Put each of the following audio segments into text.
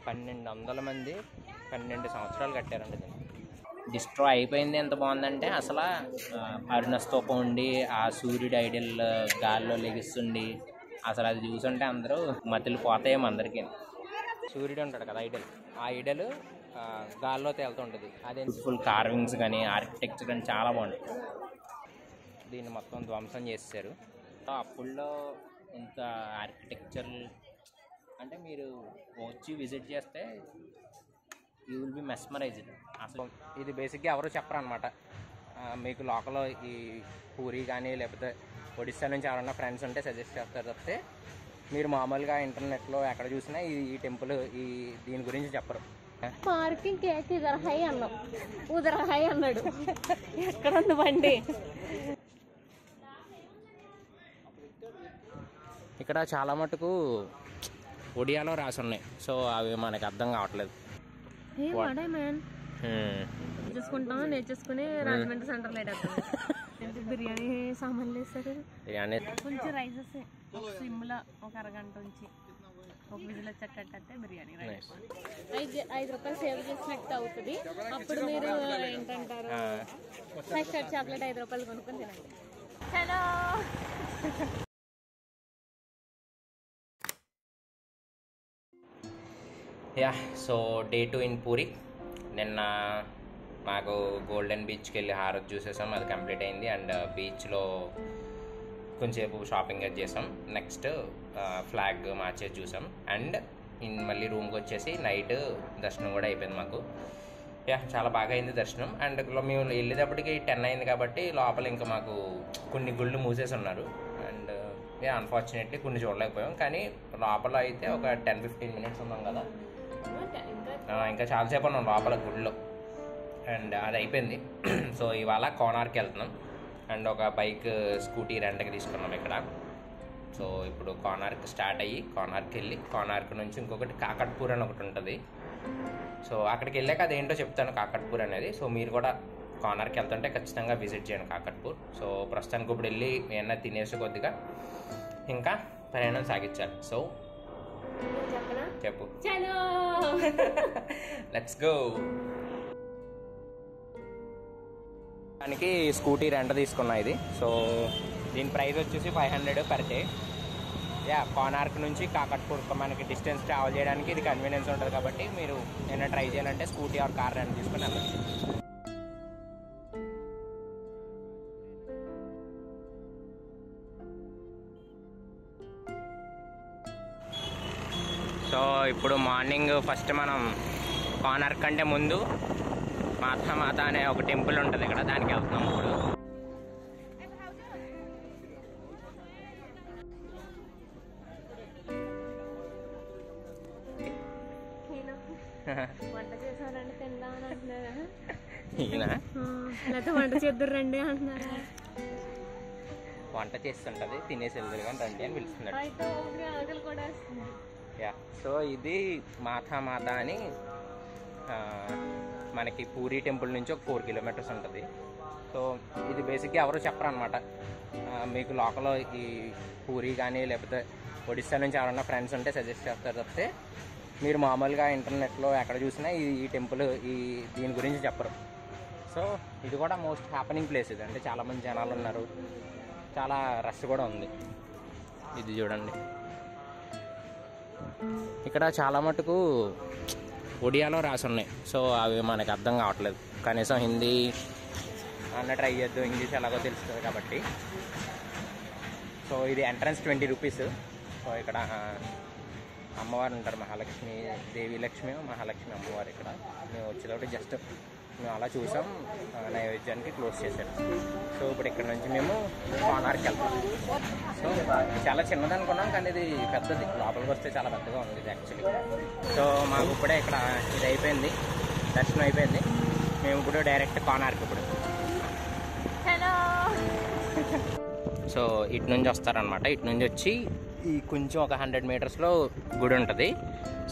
1200 మంది 12 సంవత్సరాలు కట్టారండి దీన్ని. డిస్ట్రాయ్ అయిపోయింది. ఎంత బాగుందంటే అసలు అరుణ స్తూపం ఉండి ఆ సూర్యుడు ఐడల్ గాల్లో లెగిస్తుండి అసలు అది చూసుంటే అందరూ మతిలు పోతాయేమో అందరికీ. సూర్యుడు ఉంటాడు కదా ఐడల్, ఆ ఐడల్ గాల్లో తేలుతుంటుంది. అదే ఫుల్ కార్వింగ్స్ కానీ ఆర్కిటెక్చర్ కానీ చాలా బాగుంటుంది. దీన్ని మొత్తం ధ్వంసం చేశారు. అప్పుల్లో ఇంత ఆర్కిటెక్చర్ అంటే మీరు వచ్చి విజిట్ చేస్తే యూ విల్ బి మెస్మరైజ్డ్. అసలు ఇది బేసిక్గా ఎవరు చెప్పరు అనమాట. మీకు లోకల్ ఈ పూరి కానీ లేకపోతే ఒడిస్సా నుంచి ఎవరన్నా ఫ్రెండ్స్ ఉంటే సజెస్ట్ చేస్తారు తప్పితే మీరు మామూలుగా ఇంటర్నెట్లో ఎక్కడ చూసినా ఈ టెంపుల్ దీని గురించి చెప్పరు. పార్కింగ్ కేక్ ఇదర హై అన్నాం, ఉదర హై అన్నాడు. ఎక్కడ ఉంది బండి? ఇక్కడ చాలా మటుకు ఒడియాలో రాసి ఉన్నాయి. సో అవి మనకి అర్థం కావట్లేదు. చూసుకుంటాం నేర్చేసుకుని రాజమండ్రి సెంటర్ లేట్ అవుతుంది. బిర్యానీ సామాన్లు వేస్తారు. బిర్యానీ కొంచెం రైసెస్ సిమ్లో ఒక అరగంట ఉంచి ఒక విజిల్ వచ్చేటట్టే బిర్యానీ రైస్ 5 రూపాయలు సేవ్ చేసినట్టు అవుతుంది. అప్పుడు మీరు ఏంటంటారు, కస్టర్డ్ చాక్లెట్ 5 రూపాయలు కొనుక్కొని తినండి. Hello yeah. So day 2 in puri. నిన్న మాకు గోల్డెన్ బీచ్కి వెళ్ళి హారత్ చూసేసాం, అది కంప్లీట్ అయింది. అండ్ బీచ్లో కొంచెంసేపు షాపింగ్ అది చేసాం. నెక్స్ట్ ఫ్లాగ్ మార్చేసి చూసాం. అండ్ మళ్ళీ రూమ్కి వచ్చేసి నైట్ దర్శనం కూడా అయిపోయింది మాకు. యా, చాలా బాగా అయింది దర్శనం. అండ్ మేము వెళ్ళేటప్పటికి 10 అయింది కాబట్టి లోపల ఇంకా మాకు కొన్ని గుళ్ళు మూసేసి ఉన్నారు. అండ్ అన్ఫార్చునేట్లీ కొన్ని చూడలేకపోయాం. కానీ లోపల అయితే ఒక 10-15 మినిట్స్ ఉన్నాం కదా, ఇంకా చాలాసేపు ఉన్నాం లోపల గుడిలో. అండ్ అది అయిపోయింది. సో ఇవాళ కోనార్క్కి వెళ్తున్నాం. అండ్ ఒక బైక్ స్కూటీ రెంట్కి తీసుకున్నాం ఇక్కడ. సో ఇప్పుడు కోనార్క్ స్టార్ట్ అయ్యి కోనార్క్కి వెళ్ళి కోనార్క్ నుంచి ఇంకొకటి కాకట్పూర్ అని ఒకటి ఉంటుంది. సో అక్కడికి వెళ్ళాక అదేంటో చెప్తాను కాకట్పూర్ అనేది. సో మీరు కూడా కోనార్క్కి వెళ్తుంటే ఖచ్చితంగా విజిట్ చేయండి కాకట్పూర్. సో ప్రస్తుతానికి ఇప్పుడు వెళ్ళి ఏమన్నా తినేసి కొద్దిగా ఇంకా ప్రయాణం సాగించాలి. సో చెప్పు. Let's go. దానికి స్కూటీ రెంట్ తీసుకున్నా ఇది. సో దీని ప్రైస్ వచ్చేసి 500 పర్ డే. యా, కోనార్క్ నుంచి కాకట్పూర్ మనకి డిస్టెన్స్ ట్రావెల్ చేయడానికి ఇది కన్వీనియన్స్ ఉంటుంది కాబట్టి మీరు ఏమైనా ట్రై చేయాలంటే స్కూటీ ఆర్ కార్ రెంట్ తీసుకుని వెళ్ళండి. సో ఇప్పుడు మార్నింగ్ ఫస్ట్ మనం కోనార్క్ కంటే ముందు మాత అనే ఒక టెంపుల్ ఉంటుంది ఇక్కడ, దానికి వెళ్తున్నాం ఇప్పుడు. వంట చేసారండి తిందా అని అంటున్నారా? ఈయన వంట చేద్దురండి అంటున్నారా? వంట చేస్తుంటది, తినేసి వెళ్తారు కానీ రండి అని పిలుస్తున్నాడు. యా, సో ఇది మాత అని మనకి పూరి టెంపుల్ నుంచి ఒక 4 కిలోమీటర్స్ ఉంటుంది. సో ఇది బేసిక్గా ఎవరు చెప్పరు అనమాట. మీకు లోకల్ ఈ పూరి కానీ లేకపోతే ఒడిస్సా నుంచి ఎవరన్నా ఫ్రెండ్స్ ఉంటే సజెస్ట్ చేస్తారు తప్పితే మీరు మామూలుగా ఇంటర్నెట్లో ఎక్కడ చూసినా ఈ టెంపుల్ దీని గురించి చెప్పరు. సో ఇది కూడా మోస్ట్ హ్యాపెనింగ్ ప్లేస్ ఇది. అంటే చాలామంది జనాలు ఉన్నారు, చాలా రష్ కూడా ఉంది. ఇది చూడండి, ఇక్కడ చాలా మటుకు ఒడియాలో రాసి ఉన్నాయి. సో అవి మనకు అర్థం కావట్లేదు. కనీసం హిందీ అన్న ట్రై చేద్దాం, ఇంగ్లీష్ ఎలాగో తెలుస్తుంది కాబట్టి. సో ఇది ఎంట్రన్స్ 20 రూపీస్. సో ఇక్కడ అమ్మవారు ఉంటారు, మహాలక్ష్మి దేవి లక్ష్మి మహాలక్ష్మి అమ్మవారు. ఇక్కడ మేము వచ్చేటప్పుడు జస్ట్ మేము అలా చూసాం, నైవేద్యానికి క్లోజ్ చేశారు. సో ఇప్పుడు ఇక్కడ నుంచి మేము కోనార్క్కి వెళ్తాం. సో చాలా చిన్నది అనుకున్నాం కానీ ఇది పెద్దది, లోపలికి వస్తే చాలా పెద్దగా ఉంది ఇది యాక్చువల్లీ. సో మాకు ఇప్పుడే ఇక్కడ ఇది అయిపోయింది, దర్శనం అయిపోయింది. మేము ఇప్పుడు డైరెక్ట్ కోనార్క్ ఇప్పుడు. సో ఇటు నుంచి వస్తారనమాట. ఇటు నుంచి వచ్చి ఈ కొంచెం ఒక 100 మీటర్స్లో గుడి ఉంటుంది.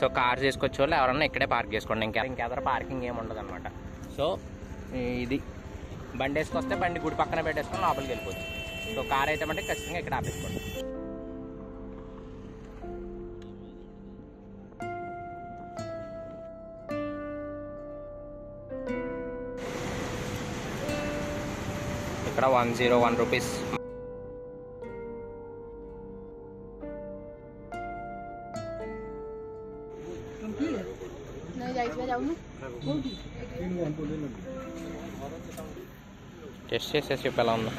సో కార్ చేసుకొచ్చే వాళ్ళు ఎవరన్నా ఇక్కడే పార్క్ చేసుకోండి, ఇంకెదర పార్కింగ్ ఏమి ఉండదు అనమాట. సో ఇది బండి వేసుకొస్తే బండి గుడి పక్కన పెట్టేసుకొని లోపలికి వెళ్ళిపోవచ్చు. సో కార్ అయితే అంటే ఖచ్చితంగా ఇక్కడ ఆపేసుకోండి. ఇక్కడ 101 రూపీస్. టెస్ట్ చేసేసి చెప్పి ఎలా ఉందో.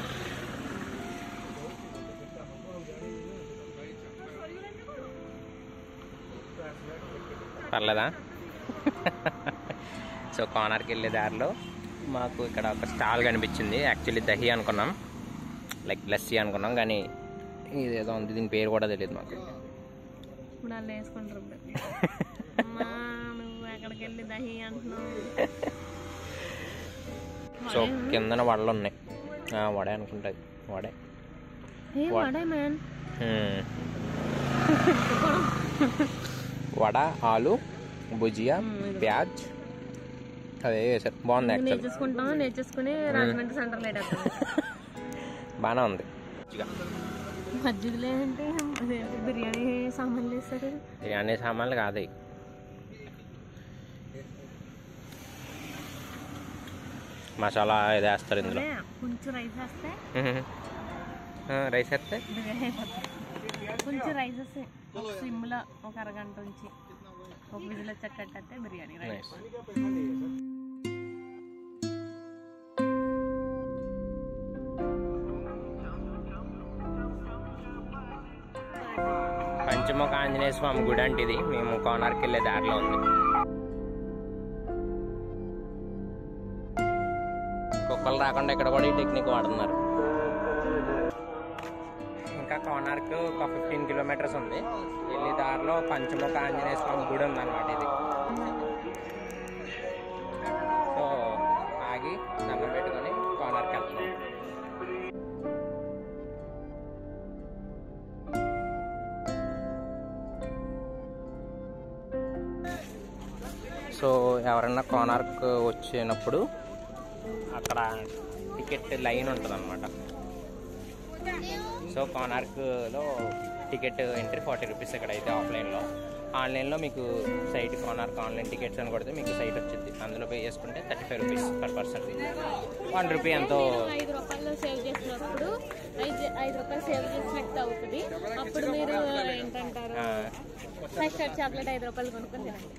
పర్లేదా? సో కార్నర్కి వెళ్ళే దారిలో మాకు ఇక్కడ ఒక స్టాల్ కనిపించింది. యాక్చువల్లీ దహి అనుకున్నాం, లైక్ లస్సీ అనుకున్నాం, కానీ ఇదేదో ఉంది, దీని పేరు కూడా తెలియదు మాకు. సో కిందన వడలు ఉన్నాయి. వడే అనుకుంటుంది, వడే వడ, ఆలు, భుజియా, ప్యాజ్ అదే వేసారు. బాగుంది యాక్చువల్లీ, బాగానే ఉంది. బిర్యానీ సామాన్లు కాదు, మసాలా ఇది వేస్తారు ఇందులో. రైస్ వేస్తే కొంచెం రైస్ వస్తే సిమ్లో ఒక అరగంట ఉంచి ఒక విజిల్ వచ్చేటట్టే బిర్యానీ రైస్. పంచముఖ ఆంజనేయ స్వామి గుడి అంటే ఇది. మేము కోనార్కి వెళ్ళే దారిలో ఉంది. కుక్కలు రాకుండా ఇక్కడ కూడా ఈ టెక్నిక్ వాడుతున్నారు. ఇంకా కోనార్క్ ఒక 15 కిలోమీటర్స్ ఉంది. వెళ్ళే దారిలో పంచముఖ ఆంజనేయ స్వామి గుడి ఉందన్నమాట ఇది. సో ఆగి దండం పెట్టుకొని కోనార్క్ వెళ్తున్నాం. సో ఎవరన్నా కోనార్క్ వచ్చినప్పుడు అక్కడ టికెట్ లైన్ ఉంటుంది అన్నమాట. సో కోనార్క్లో టికెట్ ఎంట్రీ 40 రూపీస్ ఇక్కడైతే ఆఫ్లైన్లో. ఆన్లైన్లో మీకు సైట్ కోనార్క్ ఆన్లైన్ టికెట్స్ అని కొడితే మీకు సైట్ వచ్చింది. అందులో పే చేసుకుంటే 35 రూపీస్ పర్ పర్సన్. 1 రూపీ ఎంతో. 5 రూపాయలు సేవ్ చేసినప్పుడు 5 రూపాయలు సేవ్ చేసినట్టు అవుతుంది. అప్పుడు మీరు ఏంటంటారు, ఫస్ట్ చాక్లెట్ 5 రూపాయలు కొనుక్కొని తినండి.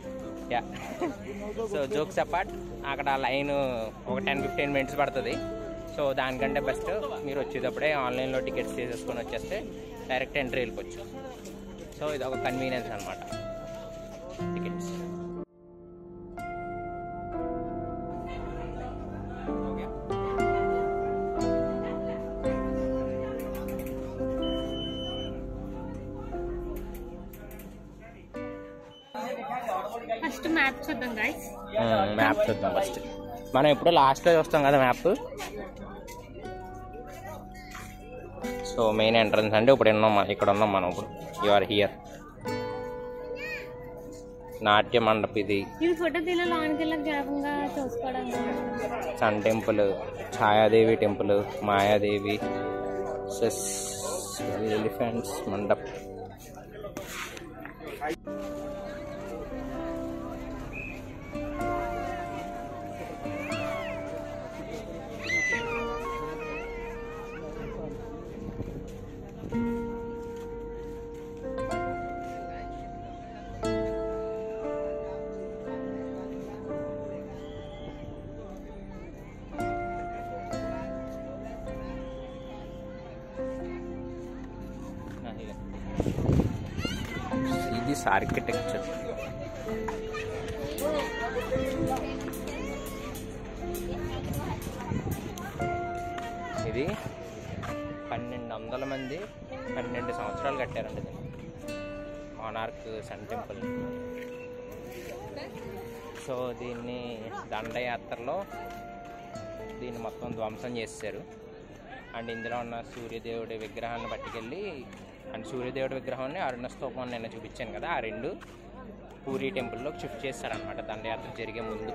యా. సో జోక్స్ అపార్ట్, అక్కడ లైన్ ఒక 10-15 మినిట్స్ పడుతుంది. సో దానికంటే బెస్ట్ మీరు వచ్చేటప్పుడే ఆన్లైన్లో టికెట్స్ తీసేసుకొని వచ్చేస్తే డైరెక్ట్ ఎంట్రీ వెళ్ళిపోవచ్చు. సో ఇది ఒక కన్వీనియన్స్ అనమాట టికెట్స్. ఫస్ట్ మ్యాప్ చూద్దాం గైస్. మ్యాప్ చూద్దాం ఫస్ట్. మనం ఎప్పుడు లాస్ట్లో చూస్తాం కదా మ్యాప్. సో మెయిన్ ఎంట్రన్స్ అంటే ఇప్పుడు ఇక్కడ ఉన్నాం మనం. ఇప్పుడు యు ఆర్ హియర్. నాట్య మండపం ఇది. ఫోటో జ్ఞాపకంగా చూసుకోవడం. Sun temple, Chhayadevi temple, Mayadevi, elephants mandap. this architecture. ఇది 1200 మంది 12 సంవత్సరాలు కట్టారండి ఇది కోనార్క్ సన్ టెంపుల్. సో దీన్ని దండయాత్రలో దీన్ని మొత్తం ధ్వంసం చేశారు. అండ్ ఇందులో ఉన్న సూర్యదేవుడి విగ్రహాన్ని పట్టుకెళ్ళి, అండ్ సూర్యదేవుడి విగ్రహాన్ని అరుణ స్తూపం నిన్న చూపించాను కదా, ఆ రెండు పూరీ టెంపుల్లోకి షిఫ్ట్ చేస్తారనమాట దండయాత్ర జరిగే ముందు.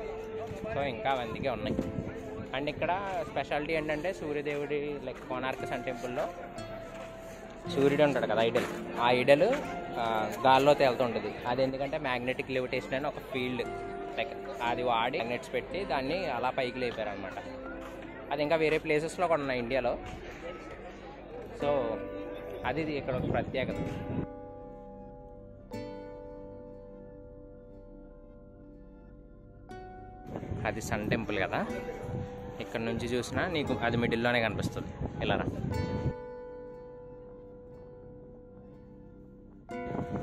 సో ఇంకా అందుకే ఉన్నాయి. అండ్ ఇక్కడ స్పెషాలిటీ ఏంటంటే సూర్యదేవుడి లైక్ కోనార్క్ సన్ టెంపుల్లో సూర్యుడు ఉంటాడు కదా ఐడల్, ఆ ఐడల్ గాల్లో తేలుతుంటుంది. అది ఎందుకంటే మ్యాగ్నెటిక్ లెవిటేషన్ అని ఒక ఫీల్డ్ లైక్ అది వాడి మ్యాగ్నెట్స్ పెట్టి దాన్ని అలా పైకి లేపారనమాట. అది ఇంకా వేరే ప్లేసెస్లో కూడా ఉన్నాయి ఇండియాలో. సో అది ఇక్కడ ఒక ప్రత్యేకత. అది సన్ టెంపుల్ కదా, ఇక్కడ నుంచి చూసినా నీకు అది మిడిల్లోనే కనిపిస్తుంది. ఇలా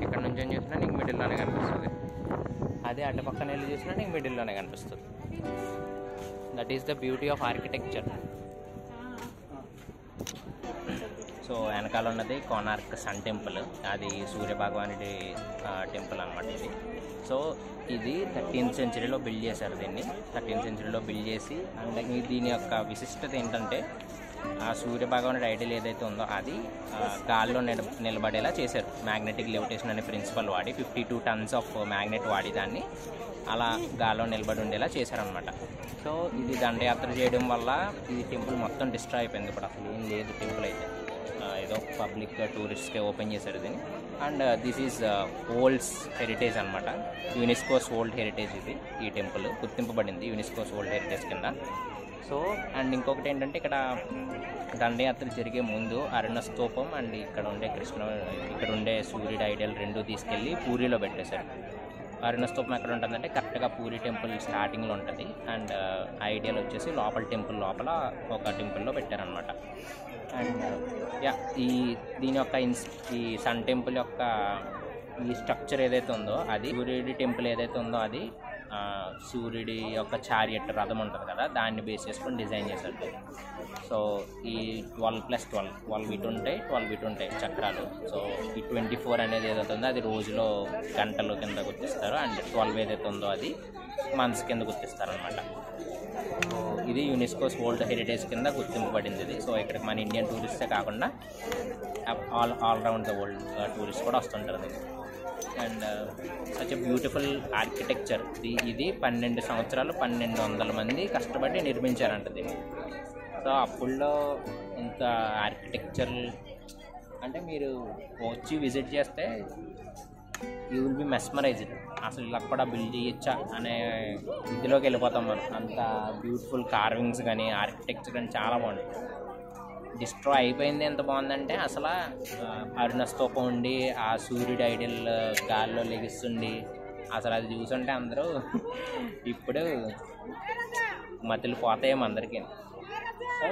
ఇక్కడ నుంచి చూసినా నీకు మిడిల్లోనే కనిపిస్తుంది. అదే అటు పక్కన వెళ్ళి చూసినా నీకు మిడిల్లోనే కనిపిస్తుంది. That is the beauty of architecture. So వెనకాల ఉన్నది కోనార్క్ సన్ టెంపుల్, అది సూర్యభగవానుడి టెంపుల్ అనమాట ఇది. సో ఇది 13th centuryలో బిల్డ్ చేశారు దీన్ని. 13th centuryలో బిల్డ్ చేసి, అండ్ దీని యొక్క విశిష్టత ఏంటంటే ఆ సూర్యభగవానుడి ఐడియల్ ఏదైతే ఉందో అది గాల్లో నిలబడేలా చేశారు. మ్యాగ్నెటిక్ లెవిటేషన్ అనే ప్రిన్సిపల్ వాడి 52 tons ఆఫ్ మ్యాగ్నెట్ వాడి దాన్ని అలా గాల్లో నిలబడి ఉండేలా చేశారనమాట. సో ఇది దండయాత్ర చేయడం వల్ల ఈ టెంపుల్ మొత్తం డిస్ట్రాయ్ అయిపోయింది. ఇప్పుడు అసలు ఏం లేదు టెంపుల్ అయితే, ఏదో పబ్లిక్ టూరిస్ట్కే ఓపెన్ చేశారు దీన్ని. And this is world's heritage అనమాట, యునెస్కోస్ వరల్డ్ హెరిటేజ్. ఇది ఈ టెంపుల్ గుర్తింపబడింది యునెస్కోస్ వరల్డ్ హెరిటేజ్ కింద. సో అండ్ ఇంకొకటి ఏంటంటే ఇక్కడ దండయాత్ర జరిగే ముందు అరుణ స్తూపం అండ్ ఇక్కడ ఉండే సూర్యుడి ఐడియల్ రెండు తీసుకెళ్ళి పూరిలో పెట్టేశారు. అరుణ స్తూపం ఎక్కడ ఉంటుందంటే కరెక్ట్గా పూరి టెంపుల్ స్టార్టింగ్లో ఉంటుంది. అండ్ ఐడియల్ వచ్చేసి టెంపుల్ లోపల ఒక టెంపుల్లో పెట్టారనమాట. అండ్ దీని యొక్క ఈ సన్ టెంపుల్ యొక్క ఈ స్ట్రక్చర్ ఏదైతే ఉందో అది సూర్యుడి టెంపుల్ ఏదైతే ఉందో అది సూర్యుడి యొక్క చారియట్ రథం ఉంటుంది కదా, దాన్ని బేస్ చేసుకొని డిజైన్ చేశారు. సో ఈ 12 ఇటు ఉంటాయి, 12 ఇటు ఉంటాయి చక్రాలు. సో ఈ 24 అనేది ఏదైతే ఉందో అది రోజులో గంటలు కింద గుర్తిస్తారు. అండ్ 12 ఏదైతే ఉందో అది మంత్స్ కింద గుర్తిస్తారు అనమాట. సో ఇది యునెస్కోస్ వరల్డ్ హెరిటేజ్ కింద గుర్తింపబడింది ఇది. సో ఇక్కడికి మన ఇండియన్ టూరిస్టే కాకుండా all round the world tourist కూడా వస్తుంటారు ఇది. And such a beautiful architecture. ఇది 12 సంవత్సరాలు 1200 మంది కష్టపడి నిర్మించారంట దీన్ని. సో అప్పుల్లో ఇంత ఆర్కిటెక్చర్ అంటే మీరు వచ్చి విజిట్ చేస్తే యూ విల్ బి మెస్మరైజ్డ్. అసలు ఇలా కూడా బిల్డ్ చేయొచ్చా అనే ఇదిలోకి వెళ్ళిపోతాం మనం. అంత బ్యూటిఫుల్ కార్వింగ్స్ కానీ ఆర్కిటెక్చర్ కానీ చాలా బాగుంటుంది. డిస్ట్రాయ్ అయిపోయింది ఎంత బాగుందంటే అసలు అరుణ స్తూపం ఉండి ఆ సూర్యుడి ఐడియల్ గాల్లో లెగిస్తుండి అసలు అది చూసుంటే అందరూ ఇప్పుడు మతులు పోతాయేమో అందరికీ. సో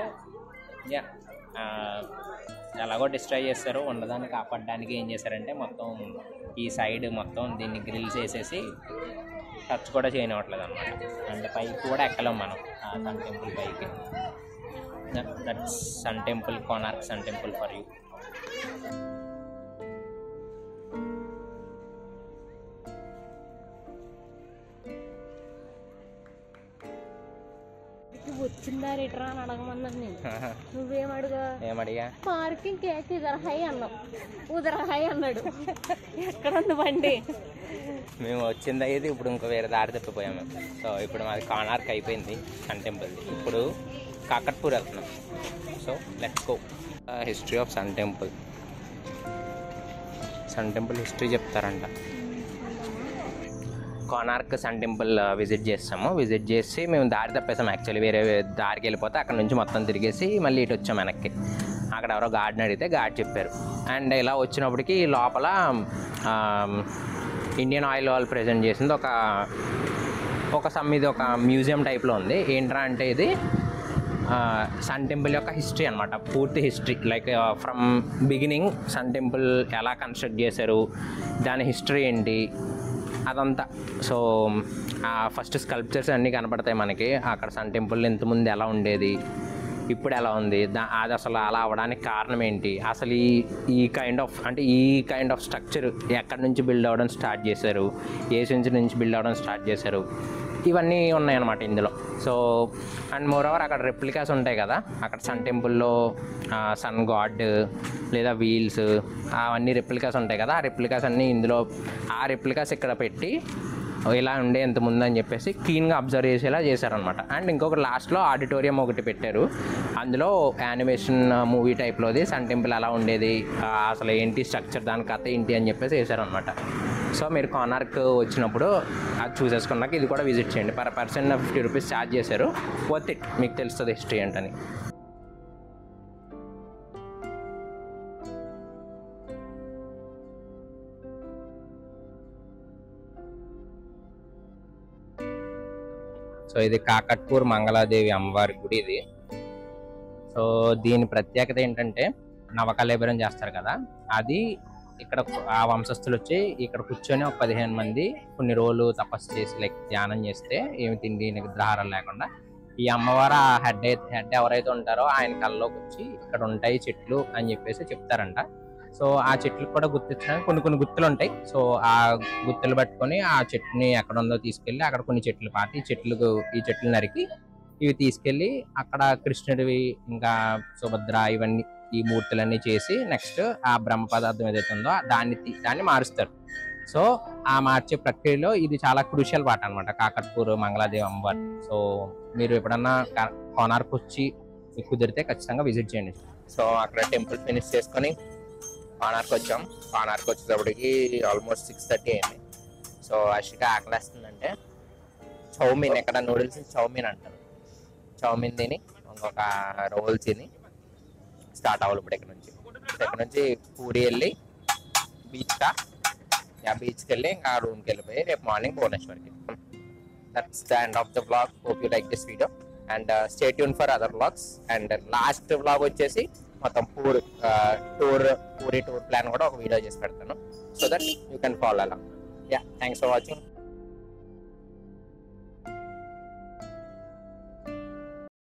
ఎలాగో డిస్ట్రాయ్ చేస్తారు. ఉండదాన్ని కాపాడడానికి ఏం చేశారంటే మొత్తం ఈ సైడ్ మొత్తం దీన్ని గ్రిల్స్ వేసేసి టచ్ కూడా చేయనివ్వట్లేదు అనమాట. అండ్ పైకి కూడా ఎక్కలేం మనం ఆ సన్ టెంపుల్ పైకి. That's sun temple, Konark sun temple for you. వచ్చిందా రిటరా అని అడగమన్నాను నేను. నువ్వేమడిగా? పార్కింగ్ కేక్ ఉదరహాయి అన్నావు. ఉదరహాయి అన్నాడు. ఎక్కడ ఉంది బండి? మేము వచ్చింది అయితే ఇప్పుడు ఇంకో వేరే దారి తప్పిపోయాము. సో ఇప్పుడు మాది కోనార్క్ అయిపోయింది సన్ టెంపుల్. ఇప్పుడు కాకట్పూర్ వెళ్తున్నాం. So let's go. History of sun temple. Sun temple history చెప్తారంట. కోనార్క్ సన్ టెంపుల్ విజిట్ చేస్తాము. విజిట్ చేసి మేము దారి తప్పేసాము. యాక్చువల్లీ వేరే దారికి వెళ్ళిపోతే అక్కడ నుంచి మొత్తం తిరిగేసి మళ్ళీ ఇటు వచ్చాము వెనక్కి. అక్కడ ఎవరో గార్డ్ని అడిగితే గార్డ్ చెప్పారు. అండ్ ఇలా వచ్చినప్పటికీ లోపల ఇండియన్ ఆయిల్ వాళ్ళు ప్రజెంట్ చేసింది ఇది ఒక మ్యూజియం టైప్లో ఉంది. ఏంట్రా అంటే ఇది సన్ టెంపుల్ యొక్క హిస్టరీ అనమాట. పూర్తి history like from beginning sun temple ఎలా కన్స్ట్రక్ట్ చేశారు, దాని హిస్టరీ ఏంటి అదంతా. సో ఫస్ట్ స్కల్ప్చర్స్ అన్నీ కనపడతాయి మనకి. అక్కడ సన్ టెంపుల్ ఇంతకుముందు ఎలా ఉండేది, ఇప్పుడు ఎలా ఉంది, అది అసలు అలా అవ్వడానికి కారణం ఏంటి, అసలు ఈ కైండ్ ఆఫ్ స్ట్రక్చర్ ఎక్కడి నుంచి బిల్డ్ అవ్వడం స్టార్ట్ చేశారు, ఏ సెంచరీ నుంచి బిల్డ్ అవ్వడం స్టార్ట్ చేశారు, ఇవన్నీ ఉన్నాయన్నమాట ఇందులో. సో అండ్ మోర్ ఓవర్ అక్కడ రెప్లికాస్ ఉంటాయి కదా, అక్కడ సన్ టెంపుల్లో సన్ గాడ్ లేదా వీల్స్ అవన్నీ రెప్లికాస్ ఉంటాయి కదా, ఆ రెప్లికాస్ అన్నీ ఇందులో ఆ రెప్లికాస్ ఇక్కడ పెట్టి ఇలా ఉండే ఎంత ముందని చెప్పేసి క్లీన్గా అబ్జర్వ్ చేసేలా చేశారనమాట. అండ్ ఇంకొక లాస్ట్లో ఆడిటోరియం ఒకటి పెట్టారు. అందులో యానిమేషన్ మూవీ టైప్లోది సన్ టెంపుల్ ఎలా ఉండేది, అసలు ఏంటి స్ట్రక్చర్, దాని కథ ఏంటి అని చెప్పేసి వేశారనమాట. సో మీరు కోనార్క్ వచ్చినప్పుడు అది చూసేసుకున్నాక ఇది కూడా విజిట్ చేయండి. పర్ పర్సన్ 50 రూపీస్ ఛార్జ్ చేశారు. వర్త్ ఇట్, మీకు తెలుస్తుంది హిస్టరీ ఏంటని. సో ఇది కాకట్పూర్ మంగళాదేవి అమ్మవారి గుడి ఇది. సో దీని ప్రత్యేకత ఏంటంటే నవకలేబరం చేస్తారు కదా, అది ఇక్కడ ఆ వంశస్థులు వచ్చి ఇక్కడ కూర్చొని ఒక 15 మంది కొన్ని రోజులు తపస్సు చేసి లైక్ ధ్యానం చేస్తే ఏమి తిండి నిగ్రహారం లేకుండా ఈ అమ్మవారు ఆ హెడ్ ఎవరైతే ఉంటారో ఆయన కళ్ళలోకి వచ్చి ఇక్కడ ఉంటాయి చెట్లు అని చెప్పేసి చెప్తారంట. సో ఆ చెట్లకు కూడా గుర్తించడానికి కొన్ని గుర్తులు ఉంటాయి. సో ఆ గుర్తులు పట్టుకొని ఆ చెట్టుని ఎక్కడ ఉందో తీసుకెళ్ళి అక్కడ కొన్ని చెట్లు పాతి ఈ చెట్లు నరికి ఇవి తీసుకెళ్ళి అక్కడ కృష్ణుడివి ఇంకా సుభద్ర ఇవన్నీ ఈ మూర్తులన్నీ చేసి నెక్స్ట్ ఆ బ్రహ్మ పదార్థం ఏదైతే ఉందో దాన్ని మారుస్తారు. సో ఆ మార్చే ప్రక్రియలో ఇది చాలా క్రూషియల్ పార్ట్ అనమాట కాకట్పూర్ మంగళాదేవి అమ్మవారు. సో మీరు ఎప్పుడన్నా కోనార్క్ వచ్చి మీకు కుదిరితే ఖచ్చితంగా విజిట్ చేయండి. సో అక్కడ టెంపుల్ ఫినిష్ చేసుకొని కోనార్క్ వచ్చాం. కోనార్క్ వచ్చేటప్పటికి ఆల్మోస్ట్ 6:30 అయింది. సో అషిక ఆకలేస్తుందంటే చౌమీన్, ఎక్కడ నూడిల్స్ చౌమీన్ అంటారు, చౌమీన్ తిని ఇంకొక రోల్ తిని స్టార్ట్ అవ్వాలి ఇప్పుడు ఇక్కడ నుంచి పూరి వెళ్ళి బీచ్కి వెళ్ళి ఇంకా రూమ్కి వెళ్ళిపోయి రేపు మార్నింగ్ భువనేశ్వర్కి. That's the end of the vlog. Hope you like this video and stay tune for other vlogs. And last vlog వచ్చేసి మొత్తం పూరి టూర్ ప్లాన్ కూడా ఒక వీడియో చేసి పెడతాను. So that you can follow అలా. Yeah, thanks for watching.